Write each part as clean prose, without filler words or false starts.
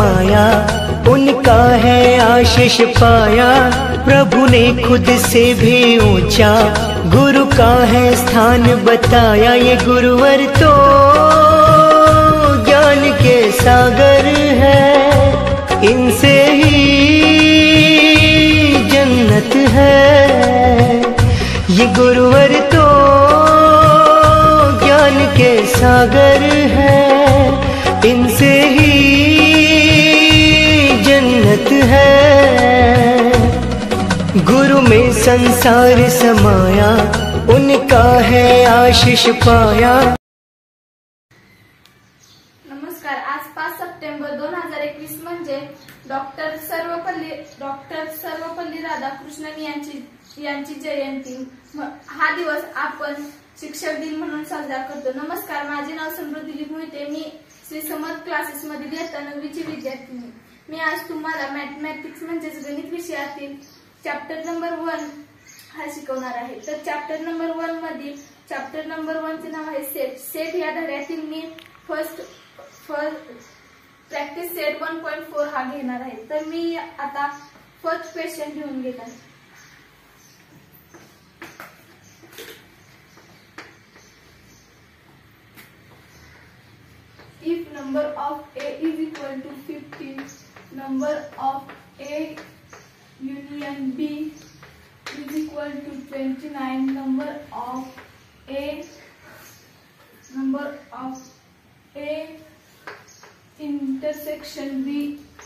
समाया, उनका है आशीष पाया। प्रभु ने खुद से भी ऊंचा गुरु का है स्थान बताया। ये गुरुवर तो ज्ञान के सागर है, इनसे ही जन्नत है। ये गुरुवर तो ज्ञान के सागर है, इनसे ही जन्नत है। गुरु में संसार समाया, उनका है आशीष पाया। नमस्कार। आज 5 सप्टेंबर 2021 म्हणजे डॉक्टर सर्वपल्ली राधाकृष्णन यांची जयंती। हा दिवस आपण शिक्षक दिन म्हणून साजरा करतो। नमस्कार, माझे नाव समृद्धी दिलीप मोहिते, मी श्री समर्थ क्लासेस मधील इयत्ता 9वीची विद्यार्थिनी। मी आज तुम्हाला मॅथमॅटिक्स म्हणजेच गणित विषयातील चॅप्टर नंबर 1 हा शिकवणार आहे। तर चॅप्टर नंबर 1 मधील चॅप्टर नंबर 1 चे नाव आहे सेट। सेट या धड्यातील मी फर्स्ट प्रॅक्टिस सेट 1.4 हा घेणार आहे। तर मी आता फर्स्ट क्वेश्चन घेऊन घेत आहे। If number of A is equal to 15, number of A union B is equal to 29, number of A intersection B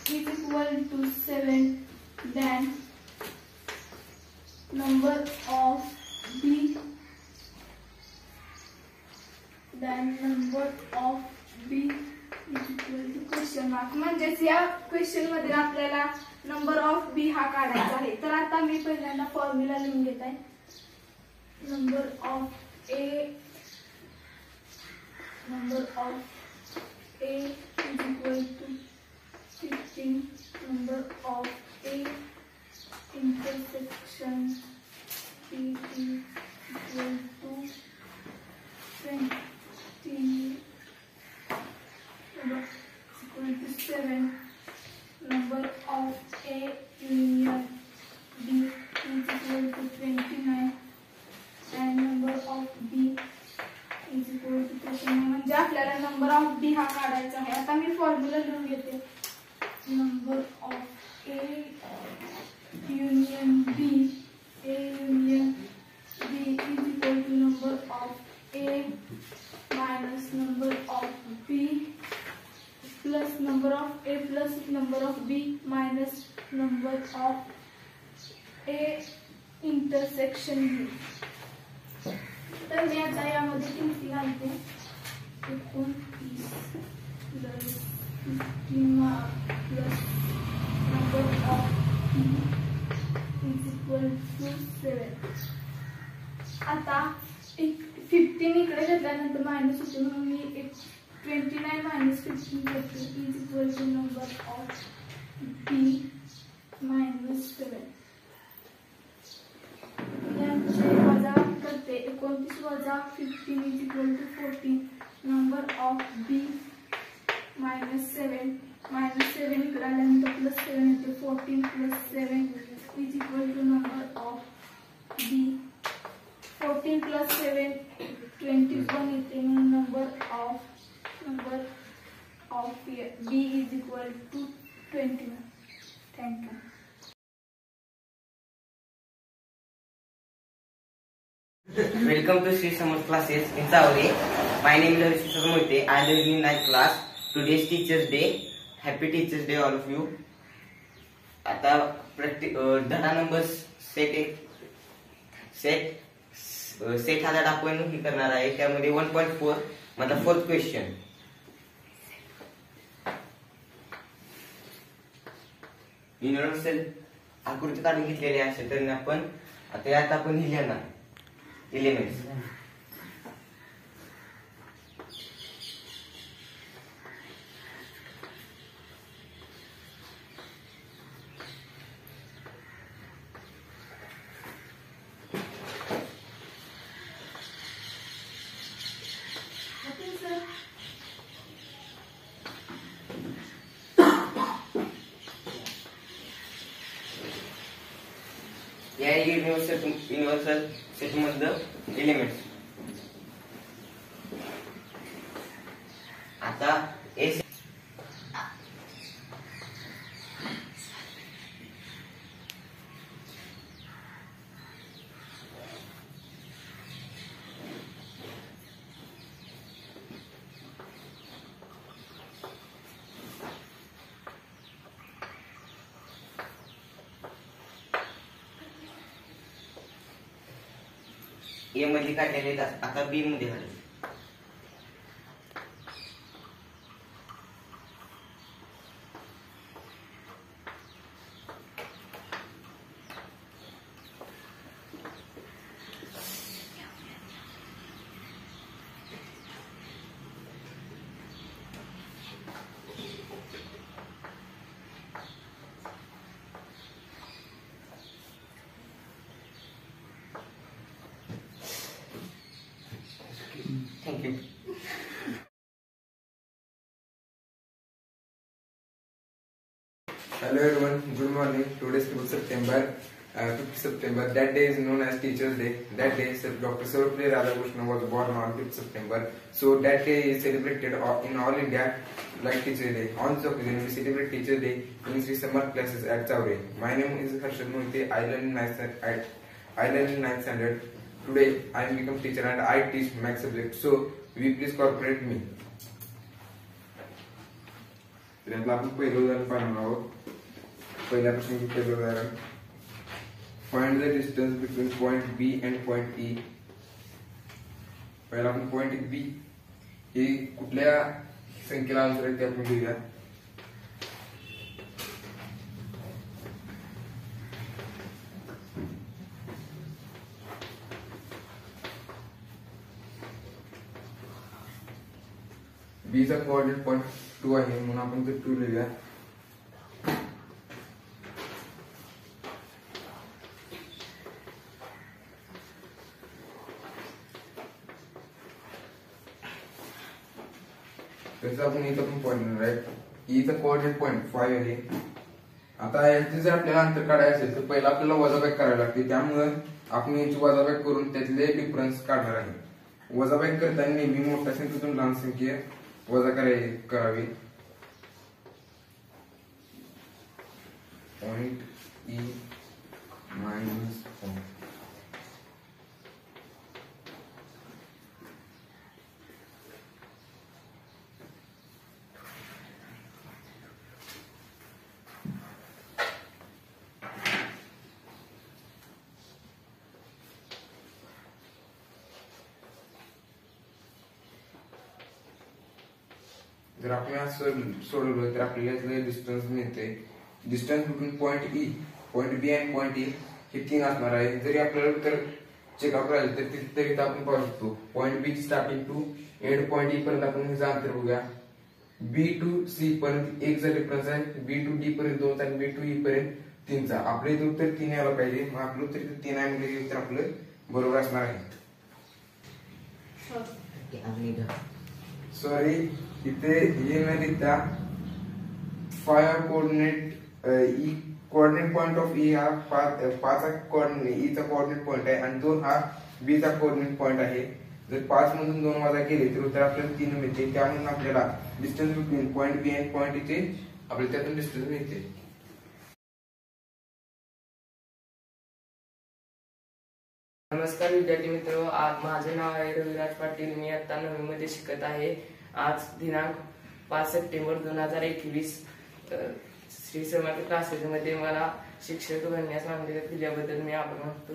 is equal to 7, then number of B is equal to question mark। म्हणजेच या question मध्ये आपल्याला number of बी हा काढायचा आहे। तर आता मी पहिल्यांदा फॉर्म्युला लिहून घेत आहे। Number of A is equal to 15, number of A intersection B is equal to 20, number is equal to 7, number of A union B is equal to 29, and number of B is equal to 39। म्हणजे आपल्याला number of बी हा काढायचा आहे। आता मी formula लिहून घेते। Number of A union B is equal to number of A minus number of B plus number of A plus number of B minus number of A intersection B. तर मी आता यामध्ये किमती घालते। 29 plus 15 plus number of B is equal to 7। आता 15 इकडे घेतल्यानंतर minus होते, म्हणून मी 29 मायनस 15 करते is equal to number of B minus 7। यांचे वजा करते 29 वजा 15 is equal to 14, number of B minus 7 इकडे आल्यानंतर प्लस 7 येते, 14 plus 7 is equal to number of B. 14 plus 7 21 येते, म्हणून number of B is equal to 21। Thank you. Welcome to Sri Samurth classes in Savali. My name is Harishwar Moite. I am in 9th class. Today is Teachers Day. Happy Teachers Day all of you. आता धडा number set हा धडा आपण हे करणार आहे। त्यामध्ये 1.4 मतलब फोर्थ क्वेश्चन। युनिव्हर्सल आकृती काढून घेतलेली आहे। तर आपण आता यात आपण लिहिणार एलिमेंट्स। या युनिव्हर्सल सेट मधलं एलिमेंट्स. आता एस ए मध्ये काढलेले आता बी मध्ये काढले. Thank you. Hello everyone, good morning. Today is 5th September. That day is known as Teachers' Day. That day, Dr. Sarvapalli Radhakrishnan was born on 5th September. So that day is celebrated in all India like Teachers' Day. On this occasion, we celebrate Teachers' Day in Sri Samarth classes at Chavre. My name is Harshad Mohite. I learn in 9th standard. Today, I am become teacher and I teach math subject. So, we please cooperate me. त्यातलं आपण पहिलं उदाहरण पाहणार आहोत. पहिल्या प्रश्नाचं पहिलं उदाहरण. Find the distance between point B and point E. पहिला आपण point B हे कुठल्या संख्येला आन्सर आहे ते आपण लिहूया. B चा कोऑर्डिनेट पॉइंट 2 आहे म्हणून आपण ते 2 लिहूया. तसं आपण इथं पण पॉइंट राईट. E चा कोऑर्डिनेट पॉइंट 5 आहे. आता याचे जर आपल्याला अंतर काढायचे असेल तर पहिला आपल्याला वजाबाकी करावी लागते. त्यामुळे आपण याची वजाबाकी करून त्यातले डिफरन्स काढणार आहे. वजाबाकी करताना नेहमी मोठ्या संख्येतून लहान संख्या वजा करावी. पॉइंट E मायनस जर आपण असं सोडवलं तर आपल्याला डिस्टन्स मिळते. Distance between point E, point B and point E हे 3 असणार आहे. जरी आपल्याला तर चेकआउट करायचं तर तिथे आपण पाहू शकतो. Point B starting to end point E पर्यंत आपण हे अंतर बघूया. बी टू सी पर्यंत 1 चा डिफरन्स आहे. बी टू डी पर्यंत 2 आणि बी टू ई पर्यंत 3 चा. आपलं इथं उत्तर 3 यायला पाहिजे. मग आपलं उत्तर 3 आहे म्हणजे उत्तर आपलं बरोबर असणार आहे. सॉरी इथे ये न लिहिता 5 coordinate E coordinate point of E हा 5 कोऑर्डिनेट ई चा कोऑर्डिनेट पॉइंट आहे आणि 2 हा बी चा कोऑर्डिनेट पॉइंट आहे. जर 5 मधून 2 वजा केले तर उत्तर आपल्याला 3 मिळते. त्यामुळे आपल्याला distance between point B and point E चे आपल्याला त्यातून डिस्टन्स मिळते. नमस्कार विद्यार्थी मित्र, आज माझे नाव आहे रविराज पाटील. मी आता 9वी मध्ये शिकत आहे. आज दिनांक 5 सप्टेंबर 2021 श्री समर्थ क्लासेस मध्ये मला शिक्षक बनण्यास मान्यता दिल्याबद्दल मी आभार मानतो.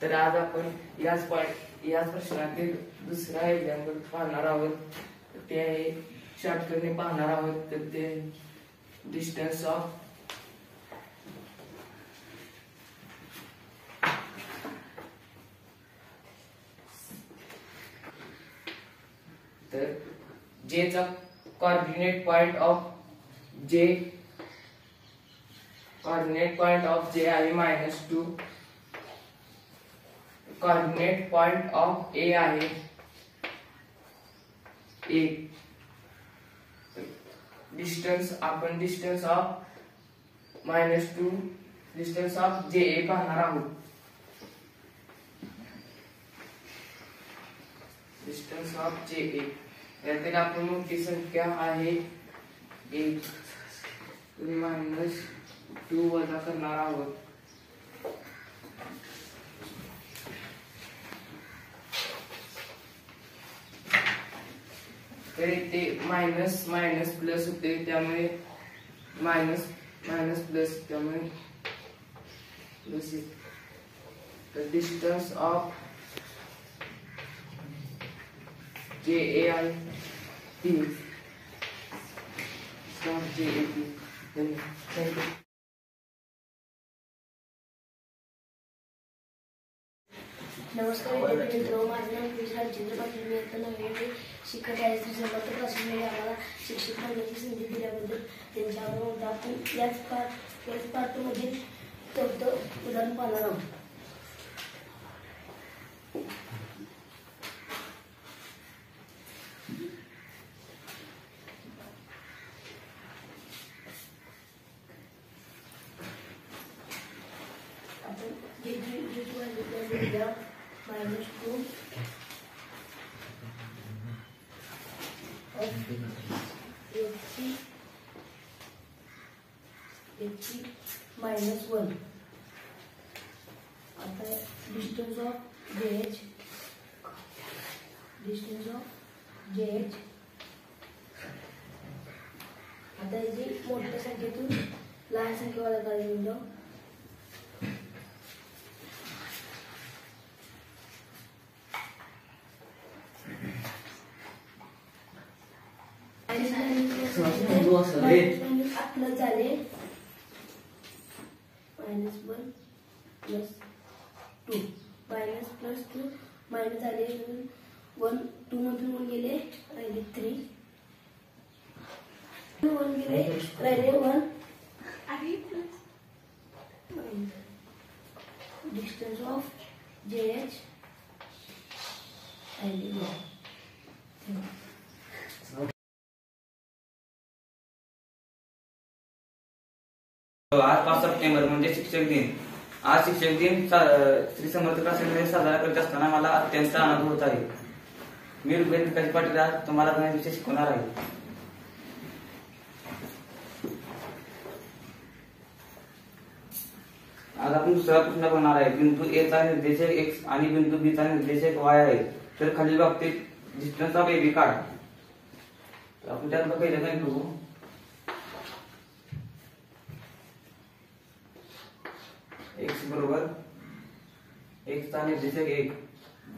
तर आज आपण याच प्रश्नातील दुसरा एक्झाम्पल पाहणार आहोत. ते आहे शॉर्टकटने पाहणार आहोत. तर ते डिस्टन्स ऑफ तर J चा coordinate point of J आहे -2. coordinate point of A आहे 1. Distance of -2 distance of JA पाहणार आहोत. Distance of JA. यातील आपण मोठी संख्या आहे 1 -2 वजा करणार आहोत. तर इथे मायनस मायनस प्लस होते, त्यामुळे मायनस मायनस प्लस, त्यामुळे plus. The distance of JA and P from JAP. Thank you. नमस्कार विद्यार्थी मित्रांनो, माझे नाव विशाल चित्रपाटी. मी आता नवीन शिकत आहे. श्री समर्थ क्लासेसमध्ये आम्हाला शिक्षक बनण्याची संधी दिल्याबद्दल त्यांचे आभार मानतो. आपण याच पार्टमध्ये चौथं उदाहरण पाहणार आहोत. आपण जे -2 -1. आता डिस्टन्स ऑफ JH. आता याची मोठ्या संख्येतून लहान संख्या वाला काढली म्हणतो. आपलं झाले -1 +2 -+2 मायनस झाले 1 2 मधून 1 गेले, राहिले 3 1 गेले, राहिले 1 आहे. डिस्टन्स ऑफ JH राहिले 1. आज 5 सप्टेंबर म्हणजे शिक्षक दिन. आज शिक्षक दिन श्री समर्थ क्लासेसमध्ये साजरा करत असताना मला अत्यंत आनंद होत आहे. मी रुपेश पाटील आज तुम्हाला गणित विषय शिकवणार आहे. आज आपण दुसरा प्रश्न बनणार आहे. बिंदू A चा निर्देशक x आणि बिंदू B चा निर्देशक y आहे. तर खालील बाबतीत डिस्टन्स ऑफ AB काढा. आपण त्यात पहिलं काय करू, x बरोबर x चा निर्देशक 1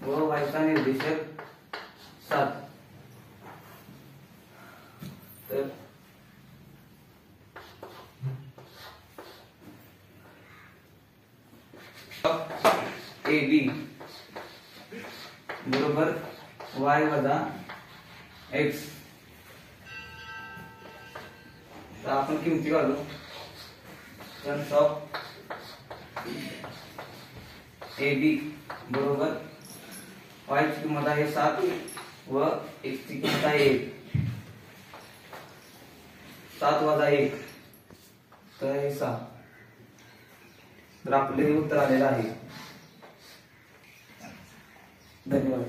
व y चा निर्देशक 7. तर AB बरोबर y वजा x. तर आपण किमती काढू. डिस्टन्स ऑफ AB बरोबर y ची किंमत आहे 7 व x ची किंमत आहे 1. 7 वजा 1 तर हे 6. तर आपले उत्तर आलेलं आहे. धन्यवाद.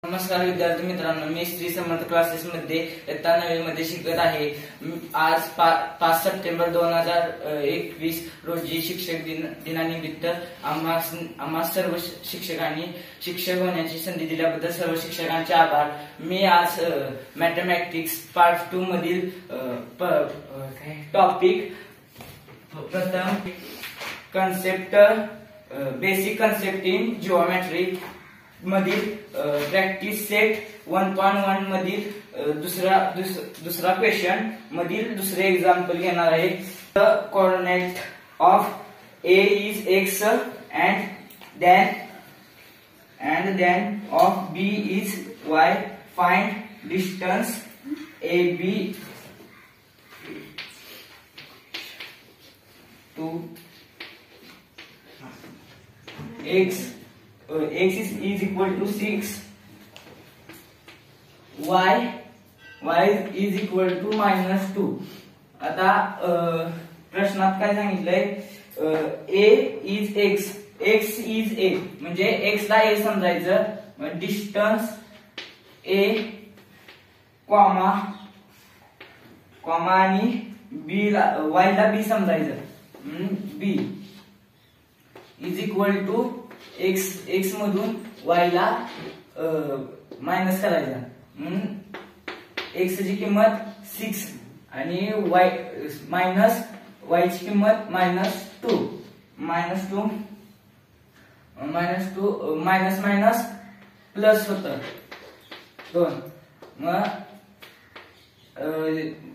नमस्कार विद्यार्थी मित्रांनो, मी श्री समर्थ क्लासेसमध्ये इयत्ता 9वी मध्ये शिकत आहे. आज 5 सप्टेंबर 2021 रोजी शिक्षक दिनानिमित्त आम्हा सर्व शिक्षकांनी शिक्षक होण्याची संधी दिल्याबद्दल सर्व शिक्षकांचे आभार. मी आज मॅथमॅटिक्स पार्ट 2 मधील टॉपिक प्रथम concept basic concept in geometry मधील प्रॅक्टिस सेट 1.1 मधील दुसरा क्वेश्चन मधील दुसरे एक्झाम्पल घेणार आहे. The coordinate of A is x and then of B is y. Find distance AB to x. X is equal to 6, y is equal to -2. आता प्रश्नात काय सांगितलंय A is X, X is A म्हणजे X ला ए समजायचं, distance A comma आणि बी ला Y ला बी समजायचं, B is equal to X, X मधून वाय ला मायनस करायचं, एक्स ची किंमत 6 आणि वाय मायनस वाय ची किंमत -2, -2 मायनस मायनस प्लस होतं 2, मग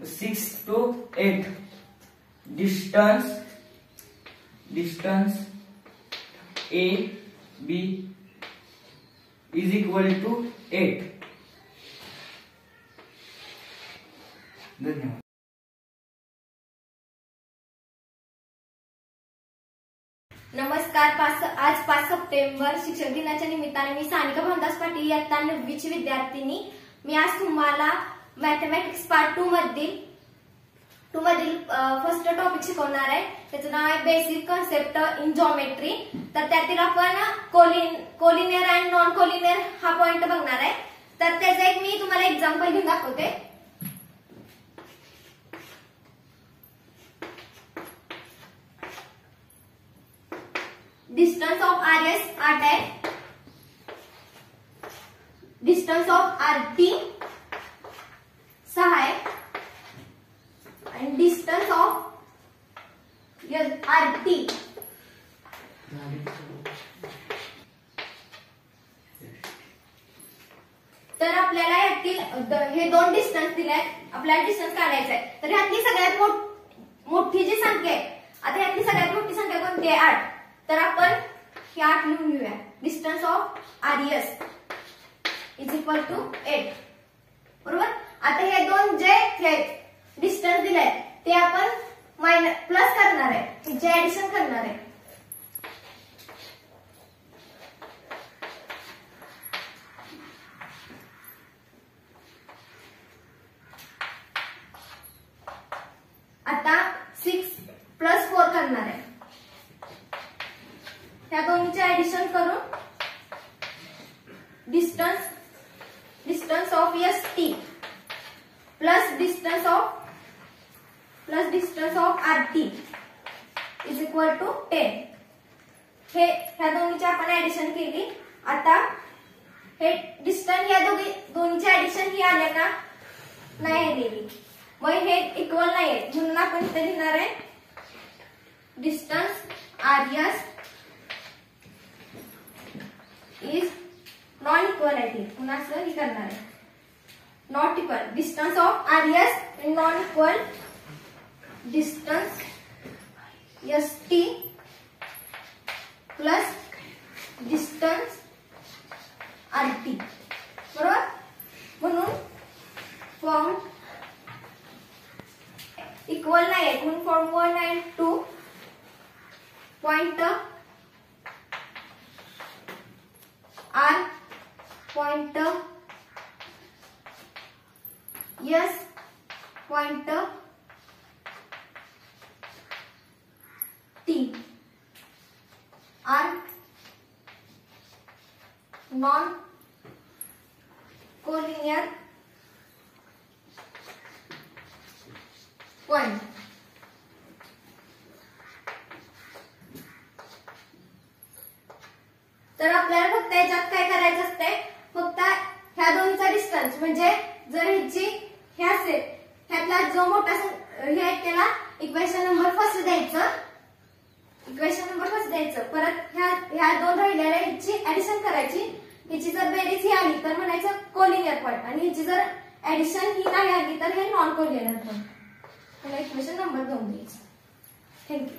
6 to 8 distance A B is equal to 8. धन्यवाद. नमस्कार. आज 5 सप्टेंबर शिक्षक दिनाच्या निमित्ताने मी सानिका भानदास पाटील इयत्ता 9वीची विद्यार्थिनी. मी आज तुम्हाला मॅथमॅटिक्स पार्ट 2 मधील फर्स्ट टॉपिक शिकवणार आहे. त्याचं नाव आहे बेसिक कॉन्सेप्ट इन जॉमेट्री. तर त्यातील आपण कोलिनियर अँड नॉन कोलिनियर हा पॉइंट बघणार आहे. तर त्याचं एक मी तुम्हाला एक्झाम्पल घेऊन दाखवते. डिस्टन्स ऑफ RS 8 आहे, डिस्टन्स ऑफ RT 6 आहे आणि डिस्टन्स ऑफ RT तर आपल्याला यातील हे 2 डिस्टन्स दिले आहेत. आपल्याला डिस्टन्स काढायचा आहे. तर ह्यातली सगळ्यात मोठी जी संख्या आहे, आता ह्यातली सगळ्यात मोठी संख्या कोणती आहे? 8. तर आपण हे 8 लिहून घेऊया. Distance of RS is equal to 8. बरोबर. आता हे 2 जे डिस्टन्स दिले ते आपण प्लस करणार आहे, जे ऍडिशन करणार आहे. आता 6 + 4 करणार आहे. त्या दोन्हीचे ऍडिशन करून distance of ST plus distance of RT is equal to 10. ह्या दोन्हीची आपण ऍडिशन केली. आता हे डिस्टन्स या दोन्हीचे ऍडिशन ही आले का? नाही आलेली. मग हे इक्वल नाही आहे म्हणून आपण इथे लिहिणार आहे distance RS is non equal आहे. पुन्हा असं ही करणार आहे not equal. Distance of RS non equal distance ST plus distance RT. बरोबर. म्हणून फॉर्म इक्वल नाही आहे म्हणून form 1 and 2 point R point S point T R non collinear point. तर आपल्याला फक्त याच्यात काय करायचं असते, फक्त ह्या दोन्हीचा डिस्टन्स म्हणजे जर ह्याची हे असेल ह्यातला जो मोठा हे आहे त्याला इक्वेशन नंबर फर्स्ट द्यायचं, परत ह्या 2 राहिलेल्या ह्याची ऍडिशन करायची. ह्याची जर बेरीज ही आली तर म्हणायचं कोलिनियर पॉइंट आणि ह्याची जर ऍडिशन ही नाही आली तर हे नॉन कोलिनियर पॉइंट. त्याला इक्वेशन नंबर 2 द्यायचं. थँक्यू.